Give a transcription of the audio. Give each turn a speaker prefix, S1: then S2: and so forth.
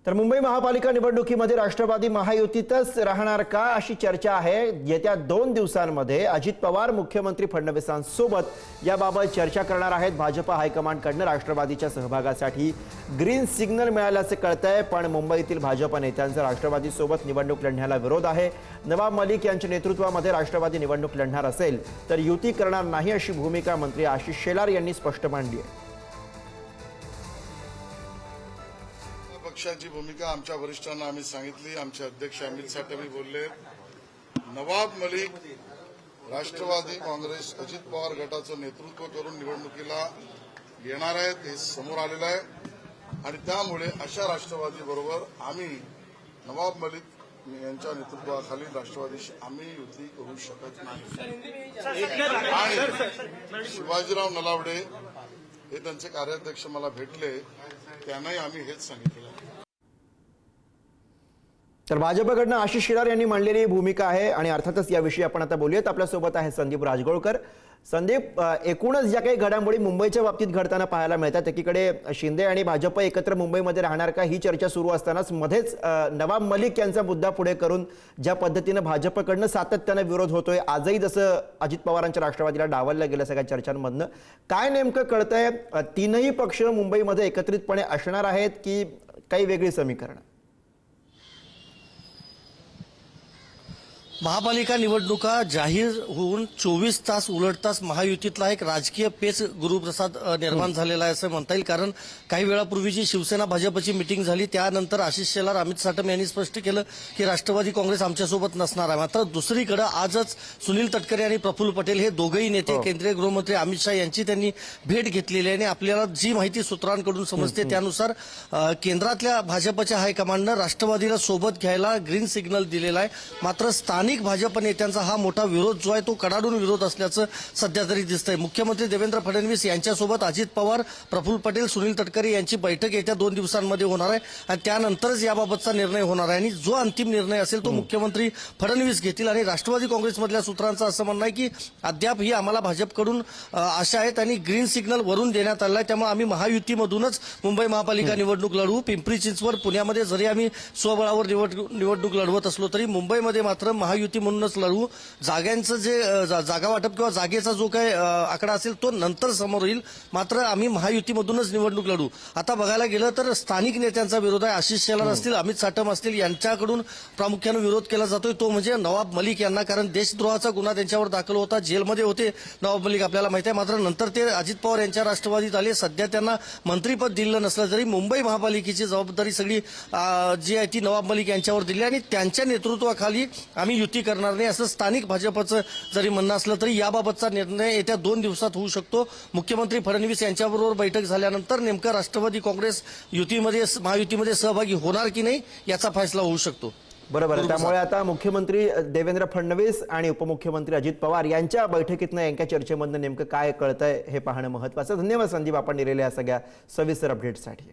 S1: तर मुंबई महापालिका निवडणुकीमध्ये राष्ट्रवादी महायुतीतच राहणार का अशी चर्चा आहे। येत्या 2 दिवसांमध्ये अजित पवार मुख्यमंत्री फडणवीसांसोबत याबाबत चर्चा करणार आहेत। भाजप हायकमांडकडून राष्ट्रवादीच्या सहभागासाठी ग्रीन सिग्नल मिळाल्याचे कळतंय, पण मुंबईतील भाजप नेत्यांचा राष्ट्रवादीसोबत निवडणूक लढण्याला विरोध आहे। नवाब मलिक यांच्या नेतृत्वामध्ये राष्ट्रवादी निवडणूक लढणार असेल तर युती करणार नाही अशी भूमिका मंत्री आशिष शेलार यांनी स्पष्ट मांडली आहे।
S2: पक्षाची भूमिका आमच्या वरिष्ठांना आम्ही सांगितली। आमचे अध्यक्ष अमित साटवी बोलले, नवाब मलिक राष्ट्रवादी काँग्रेस अजित पवार गटाचं नेतृत्व करून निवडणुकीला येणार आहेत हे समोर आलेलं आहे आणि त्यामुळे अशा राष्ट्रवादी बरोबर आम्ही नवाब मलिक यांच्या नेतृत्वाखाली राष्ट्रवादीशी आम्ही युती करू शकत नाही। आणि शिवाजीराव नलावडे हे त्यांचे कार्याध्यक्ष मला भेटले, त्यांनाही आम्ही हेच सांगितलं।
S1: तर भाजपकडून आशिष शेलार यांनी मांडलेली भूमिका आहे आणि अर्थातच याविषयी आपण आता बोलूयात। आपल्यासोबत आहे संदीप राजगोळकर। संदीप, एकूणच ज्या काही घडामोडी मुंबईच्या बाबतीत घडताना पाहायला मिळतात, एकीकडे शिंदे आणि भाजप एकत्र मुंबईमध्ये राहणार का ही चर्चा सुरू असतानाच मध्येच नवाब मलिक यांचा मुद्दा पुढे करून ज्या पद्धतीने भाजपकडून सातत्याने विरोध होतोय, आजही जसं अजित पवारांच्या राष्ट्रवादीला डावललं गेलं सगळ्या चर्चांमधनं, काय नेमकं कळतंय? तीनही पक्ष मुंबईमध्ये एकत्रितपणे असणार आहेत की काही वेगळी समीकरण?
S3: महापालिका निवडणुका जाहीर होऊन 24 तास उलटताच महायुतीतला एक राजकीय पेच गुरुप्रसाद निर्माण झालेला आहे असं म्हणता येईल। कारण काही वेळापूर्वी जी शिवसेना भाजपची मिटिंग झाली त्यानंतर आशिष शेलार, अमित साटम यांनी स्पष्ट केलं की राष्ट्रवादी काँग्रेस आमच्यासोबत नसणार आहे। मात्र दुसरीकडे आजच सुनील तटकरे आणि प्रफुल्ल पटेल हे दोघेही नेते केंद्रीय गृहमंत्री अमित शहा यांची त्यांनी भेट घेतलेली आहे आणि आपल्याला जी माहिती सूत्रांकडून समजते त्यानुसार केंद्रातल्या भाजपच्या हायकमांडनं राष्ट्रवादीला सोबत घ्यायला ग्रीन सिग्नल दिलेला आहे। मात्र स्थानिक भाजप नेत्यांचा हा मोठा विरोध जो आहे तो कडाडून विरोध असल्याचं सध्या तरी दिसतंय। मुख्यमंत्री देवेंद्र फडणवीस यांच्यासोबत अजित पवार, प्रफुल्ल पटेल, सुनील तटकरे यांची बैठक येत्या 2 दिवसांमध्ये होणार आहे आणि त्यानंतरच याबाबतचा निर्णय होणार आहे आणि जो अंतिम निर्णय असेल तो मुख्यमंत्री फडणवीस घेतील। आणि राष्ट्रवादी काँग्रेसमधल्या सूत्रांचं असं म्हणणं आहे की अद्याप ही आम्हाला भाजपकडून आशा आहेत आणि ग्रीन सिग्नल वरून देण्यात आलं आहे, त्यामुळे आम्ही महायुतीमधूनच मुंबई महापालिका निवडणूक लढवू। पिंपरी चिंचवड, पुण्यामध्ये जरी आम्ही स्वबळावर निवडणूक लढवत असलो तरी मुंबईमध्ये मात्र महायुती म्हणूनच लढवू। जागांचं जे जागा वाटप किंवा जागेचा जो काही आकडा असेल तो नंतर समोर येईल, मात्र आम्ही महायुतीमधूनच निवडणूक लढू। आता बघायला गेलं तर स्थानिक नेत्यांचा विरोध आहे। आशिष शेलार असतील, अमित साटम असतील, यांच्याकडून प्रामुख्याने विरोध केला जातोय तो म्हणजे नवाब मलिक यांना। कारण देशद्रोहाचा गुन्हा त्यांच्यावर दाखल होता, जेलमध्ये होते नवाब मलिक आपल्याला माहिती आहे। मात्र नंतर ते अजित पवार यांच्या राष्ट्रवादीत आले, सध्या त्यांना मंत्रीपद दिलं नसलं तरी मुंबई महापालिकेची जबाबदारी सगळी जी आहे ती नवाब मलिक यांच्यावर दिली आणि त्यांच्या नेतृत्वाखाली आम्ही युती करणार नाही असं स्थानिक भाजपचं जरी म्हणणं असलं तरी याबाबतचा निर्णय येत्या 2 दिवसात होऊ शकतो। मुख्यमंत्री फडणवीस यांच्याबरोबर बैठक झाल्यानंतर नेमकं राष्ट्रवादी काँग्रेस महायुतीमध्ये सहभागी होणार की नाही याचा फैसला होऊ शकतो।
S1: बरोबर आहे। त्यामुळे आता मुख्यमंत्री देवेंद्र फडणवीस आणि उपमुख्यमंत्री अजित पवार यांच्या बैठकीतनं यांच्या चर्चेमधनं नेमकं काय कळतंय हे पाहणं महत्त्वाचं। धन्यवाद संदीप, आपण दिलेल्या या सगळ्या सविस्तर अपडेटसाठी।